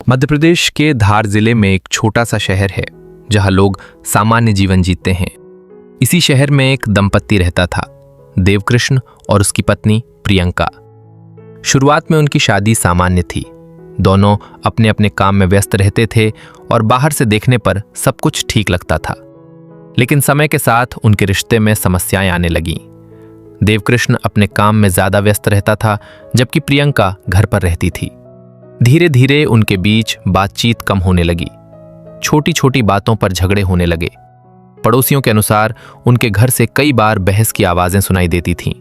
मध्य प्रदेश के धार जिले में एक छोटा सा शहर है जहां लोग सामान्य जीवन जीते हैं। इसी शहर में एक दंपत्ति रहता था, देवकृष्ण और उसकी पत्नी प्रियंका। शुरुआत में उनकी शादी सामान्य थी। दोनों अपने अपने काम में व्यस्त रहते थे और बाहर से देखने पर सब कुछ ठीक लगता था। लेकिन समय के साथ उनके रिश्ते में समस्याएं आने लगीं। देवकृष्ण अपने काम में ज्यादा व्यस्त रहता था, जबकि प्रियंका घर पर रहती थी। धीरे धीरे उनके बीच बातचीत कम होने लगी। छोटी छोटी बातों पर झगड़े होने लगे। पड़ोसियों के अनुसार उनके घर से कई बार बहस की आवाजें सुनाई देती थीं।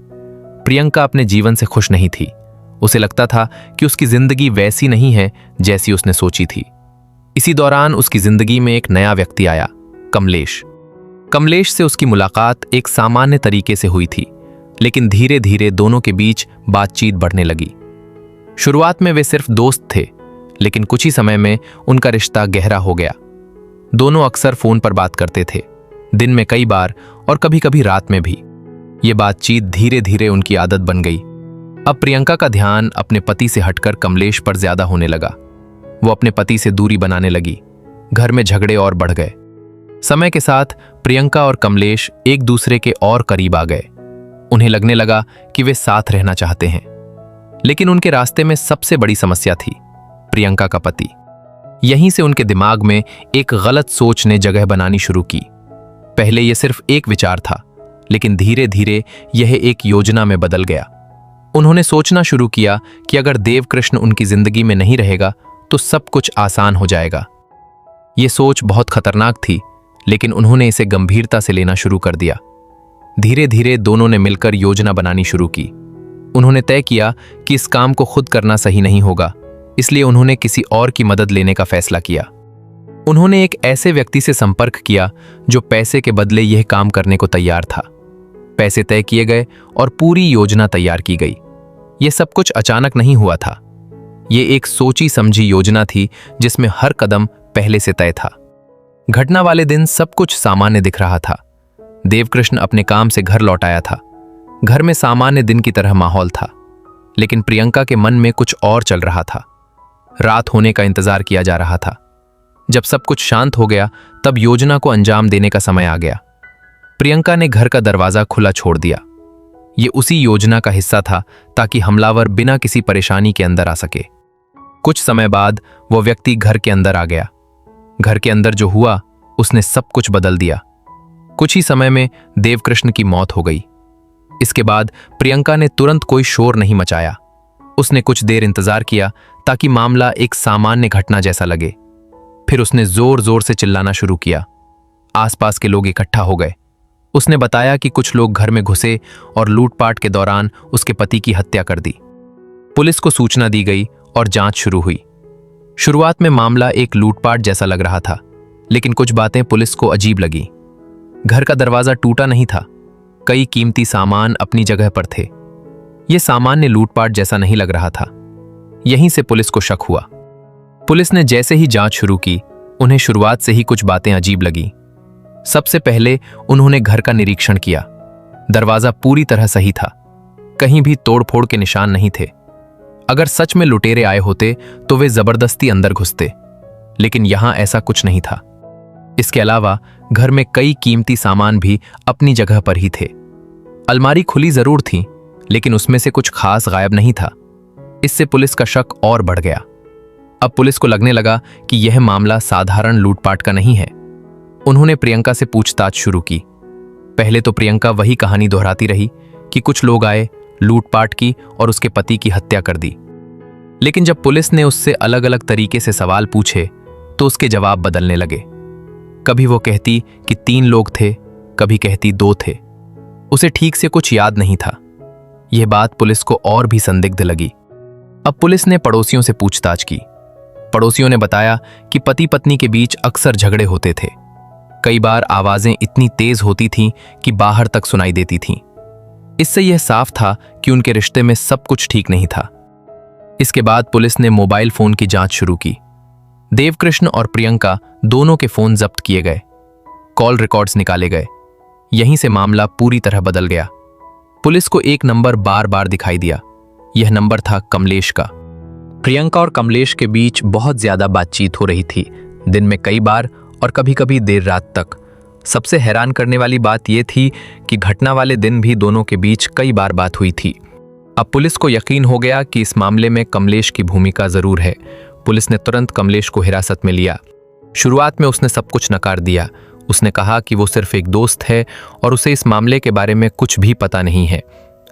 प्रियंका अपने जीवन से खुश नहीं थी। उसे लगता था कि उसकी जिंदगी वैसी नहीं है जैसी उसने सोची थी। इसी दौरान उसकी जिंदगी में एक नया व्यक्ति आया, कमलेश। कमलेश से उसकी मुलाकात एक सामान्य तरीके से हुई थी, लेकिन धीरे धीरे दोनों के बीच बातचीत बढ़ने लगी। शुरुआत में वे सिर्फ दोस्त थे, लेकिन कुछ ही समय में उनका रिश्ता गहरा हो गया। दोनों अक्सर फोन पर बात करते थे, दिन में कई बार और कभी कभी रात में भी। ये बातचीत धीरे धीरे उनकी आदत बन गई। अब प्रियंका का ध्यान अपने पति से हटकर कमलेश पर ज्यादा होने लगा। वो अपने पति से दूरी बनाने लगी। घर में झगड़े और बढ़ गए। समय के साथ प्रियंका और कमलेश एक दूसरे के और करीब आ गए। उन्हें लगने लगा कि वे साथ रहना चाहते हैं। लेकिन उनके रास्ते में सबसे बड़ी समस्या थी प्रियंका का पति। यहीं से उनके दिमाग में एक गलत सोच ने जगह बनानी शुरू की। पहले यह सिर्फ एक विचार था, लेकिन धीरे धीरे यह एक योजना में बदल गया। उन्होंने सोचना शुरू किया कि अगर देवकृष्ण उनकी जिंदगी में नहीं रहेगा तो सब कुछ आसान हो जाएगा। यह सोच बहुत खतरनाक थी, लेकिन उन्होंने इसे गंभीरता से लेना शुरू कर दिया। धीरे धीरे दोनों ने मिलकर योजना बनानी शुरू की। उन्होंने तय किया कि इस काम को खुद करना सही नहीं होगा, इसलिए उन्होंने किसी और की मदद लेने का फैसला किया। उन्होंने एक ऐसे व्यक्ति से संपर्क किया जो पैसे के बदले यह काम करने को तैयार था। पैसे तय किए गए और पूरी योजना तैयार की गई। यह सब कुछ अचानक नहीं हुआ था। यह एक सोची समझी योजना थी जिसमें हर कदम पहले से तय था। घटना वाले दिन सब कुछ सामान्य दिख रहा था। देवकृष्ण अपने काम से घर लौट आया था। घर में सामान्य दिन की तरह माहौल था, लेकिन प्रियंका के मन में कुछ और चल रहा था। रात होने का इंतजार किया जा रहा था। जब सब कुछ शांत हो गया, तब योजना को अंजाम देने का समय आ गया। प्रियंका ने घर का दरवाजा खुला छोड़ दिया। यह उसी योजना का हिस्सा था ताकि हमलावर बिना किसी परेशानी के अंदर आ सके। कुछ समय बाद वह व्यक्ति घर के अंदर आ गया। घर के अंदर जो हुआ उसने सब कुछ बदल दिया। कुछ ही समय में देवकृष्ण की मौत हो गई। इसके बाद प्रियंका ने तुरंत कोई शोर नहीं मचाया। उसने कुछ देर इंतजार किया ताकि मामला एक सामान्य घटना जैसा लगे। फिर उसने जोर जोर से चिल्लाना शुरू किया। आसपास के लोग इकट्ठा हो गए। उसने बताया कि कुछ लोग घर में घुसे और लूटपाट के दौरान उसके पति की हत्या कर दी। पुलिस को सूचना दी गई और जांच शुरू हुई। शुरुआत में मामला एक लूटपाट जैसा लग रहा था, लेकिन कुछ बातें पुलिस को अजीब लगी। घर का दरवाजा टूटा नहीं था। कई कीमती सामान अपनी जगह पर थे। यह सामान्य लूटपाट जैसा नहीं लग रहा था। यहीं से पुलिस को शक हुआ। पुलिस ने जैसे ही जांच शुरू की, उन्हें शुरुआत से ही कुछ बातें अजीब लगी। सबसे पहले उन्होंने घर का निरीक्षण किया। दरवाजा पूरी तरह सही था। कहीं भी तोड़फोड़ के निशान नहीं थे। अगर सच में लुटेरे आए होते तो वे जबरदस्ती अंदर घुसते, लेकिन यहां ऐसा कुछ नहीं था। इसके अलावा घर में कई कीमती सामान भी अपनी जगह पर ही थे। अलमारी खुली जरूर थी, लेकिन उसमें से कुछ खास गायब नहीं था। इससे पुलिस का शक और बढ़ गया। अब पुलिस को लगने लगा कि यह मामला साधारण लूटपाट का नहीं है। उन्होंने प्रियंका से पूछताछ शुरू की। पहले तो प्रियंका वही कहानी दोहराती रही कि कुछ लोग आए, लूटपाट की और उसके पति की हत्या कर दी। लेकिन जब पुलिस ने उससे अलग अलग तरीके से सवाल पूछे तो उसके जवाब बदलने लगे। कभी वो कहती कि 3 लोग थे, कभी कहती 2 थे। उसे ठीक से कुछ याद नहीं था। यह बात पुलिस को और भी संदिग्ध लगी। अब पुलिस ने पड़ोसियों से पूछताछ की। पड़ोसियों ने बताया कि पति पत्नी के बीच अक्सर झगड़े होते थे। कई बार आवाजें इतनी तेज होती थीं कि बाहर तक सुनाई देती थीं। इससे यह साफ था कि उनके रिश्ते में सब कुछ ठीक नहीं था। इसके बाद पुलिस ने मोबाइल फोन की जांच शुरू की। देवकृष्ण और प्रियंका दोनों के फोन जब्त किए गए। कॉल रिकॉर्ड्स निकाले गए। यहीं से मामला पूरी तरह बदल गया। पुलिस को एक नंबर बार बार दिखाई दिया। यह नंबर था कमलेश का। प्रियंका और कमलेश के बीच बहुत ज्यादा बातचीत हो रही थी, दिन में कई बार और कभी-कभी देर रात तक। सबसे हैरान करने वाली बात यह थी कि घटना वाले दिन भी दोनों के बीच कई बार बात हुई थी। अब पुलिस को यकीन हो गया कि इस मामले में कमलेश की भूमिका जरूर है। पुलिस ने तुरंत कमलेश को हिरासत में लिया। शुरुआत में उसने सब कुछ नकार दिया। उसने कहा कि वो सिर्फ एक दोस्त है और उसे इस मामले के बारे में कुछ भी पता नहीं है।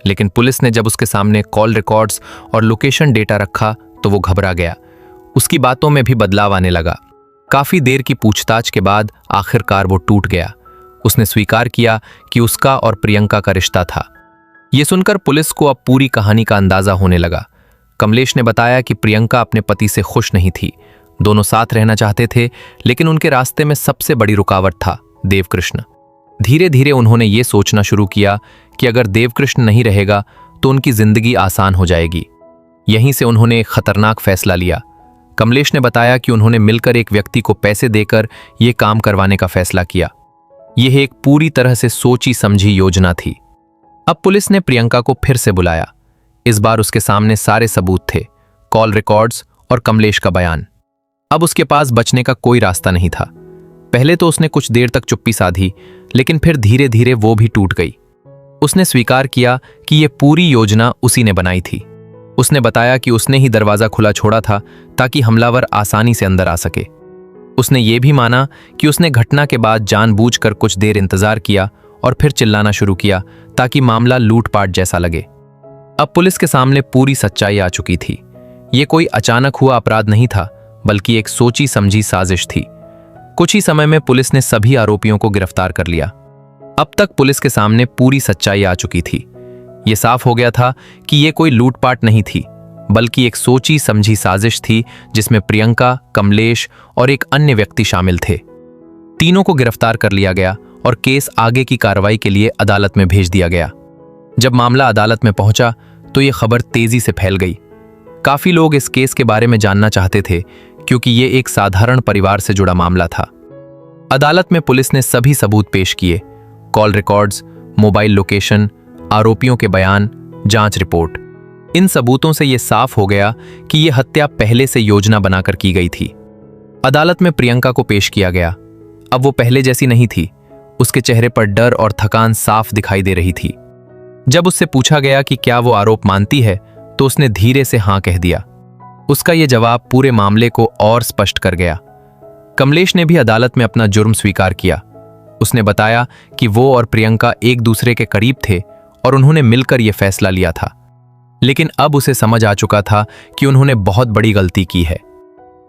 लेकिन पुलिस ने जब उसके सामने कॉल रिकॉर्ड्स और लोकेशन डेटा रखा तो वो घबरा गया। उसकी बातों में भी बदलाव आने लगा। काफी देर की पूछताछ के बाद आखिरकार वो टूट गया। उसने स्वीकार किया कि उसका और प्रियंका का रिश्ता था। ये सुनकर पुलिस को अब पूरी कहानी का अंदाजा होने लगा। कमलेश ने बताया कि प्रियंका अपने पति से खुश नहीं थी। दोनों साथ रहना चाहते थे, लेकिन उनके रास्ते में सबसे बड़ी रुकावट था देवकृष्ण। धीरे धीरे उन्होंने ये सोचना शुरू किया कि अगर देवकृष्ण नहीं रहेगा तो उनकी जिंदगी आसान हो जाएगी। यहीं से उन्होंने एक खतरनाक फैसला लिया। कमलेश ने बताया कि उन्होंने मिलकर एक व्यक्ति को पैसे देकर यह काम करवाने का फैसला किया। यह एक पूरी तरह से सोची समझी योजना थी। अब पुलिस ने प्रियंका को फिर से बुलाया। इस बार उसके सामने सारे सबूत थे, कॉल रिकॉर्ड्स और कमलेश का बयान। अब उसके पास बचने का कोई रास्ता नहीं था। पहले तो उसने कुछ देर तक चुप्पी साधी, लेकिन फिर धीरे धीरे वो भी टूट गई। उसने स्वीकार किया कि यह पूरी योजना उसी ने बनाई थी। उसने बताया कि उसने ही दरवाजा खुला छोड़ा था ताकि हमलावर आसानी से अंदर आ सके। उसने ये भी माना कि उसने घटना के बाद जानबूझकर कुछ देर इंतजार किया और फिर चिल्लाना शुरू किया ताकि मामला लूटपाट जैसा लगे। अब पुलिस के सामने पूरी सच्चाई आ चुकी थी। ये कोई अचानक हुआ अपराध नहीं था, बल्कि एक सोची समझी साजिश थी। कुछ ही समय में पुलिस ने सभी आरोपियों को गिरफ्तार कर लिया। अब तक पुलिस के सामने पूरी सच्चाई आ चुकी थी। ये साफ हो गया था कि ये कोई लूटपाट नहीं थी, बल्कि एक सोची समझी साजिश थी जिसमें प्रियंका, कमलेश और एक अन्य व्यक्ति शामिल थे। तीनों को गिरफ्तार कर लिया गया और केस आगे की कार्रवाई के लिए अदालत में भेज दिया गया। जब मामला अदालत में पहुंचा तो ये खबर तेजी से फैल गई। काफी लोग इस केस के बारे में जानना चाहते थे, क्योंकि ये एक साधारण परिवार से जुड़ा मामला था। अदालत में पुलिस ने सभी सबूत पेश किए, कॉल रिकॉर्ड्स, मोबाइल लोकेशन, आरोपियों के बयान, जांच रिपोर्ट। इन सबूतों से यह साफ हो गया कि यह हत्या पहले से योजना बनाकर की गई थी। अदालत में प्रियंका को पेश किया गया। अब वो पहले जैसी नहीं थी। उसके चेहरे पर डर और थकान साफ दिखाई दे रही थी। जब उससे पूछा गया कि क्या वो आरोप मानती है, तो उसने धीरे से हां कह दिया। उसका यह जवाब पूरे मामले को और स्पष्ट कर गया। कमलेश ने भी अदालत में अपना जुर्म स्वीकार किया। उसने बताया कि वो और प्रियंका एक दूसरे के करीब थे और उन्होंने मिलकर यह फैसला लिया था। लेकिन अब उसे समझ आ चुका था कि उन्होंने बहुत बड़ी गलती की है।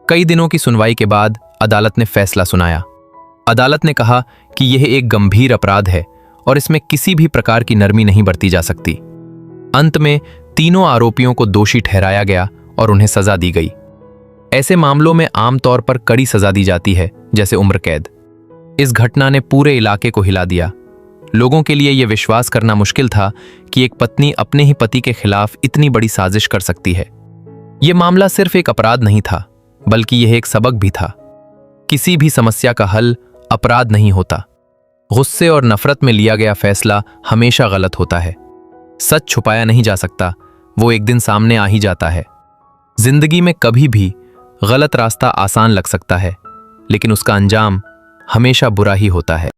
कई दिनों की सुनवाई के बाद अदालत ने फैसला सुनाया। अदालत ने कहा कि यह एक गंभीर अपराध है और इसमें किसी भी प्रकार की नरमी नहीं बरती जा सकती। अंत में तीनों आरोपियों को दोषी ठहराया गया और उन्हें सजा दी गई। ऐसे मामलों में आमतौर पर कड़ी सजा दी जाती है, जैसे उम्र कैद। इस घटना ने पूरे इलाके को हिला दिया। लोगों के लिए यह विश्वास करना मुश्किल था कि एक पत्नी अपने ही पति के खिलाफ इतनी बड़ी साजिश कर सकती है। यह मामला सिर्फ एक अपराध नहीं था, बल्कि यह एक सबक भी था। किसी भी समस्या का हल अपराध नहीं होता। गुस्से और नफरत में लिया गया फैसला हमेशा गलत होता है। सच छुपाया नहीं जा सकता, वो एक दिन सामने आ ही जाता है। जिंदगी में कभी भी गलत रास्ता आसान लग सकता है, लेकिन उसका अंजाम हमेशा बुरा ही होता है।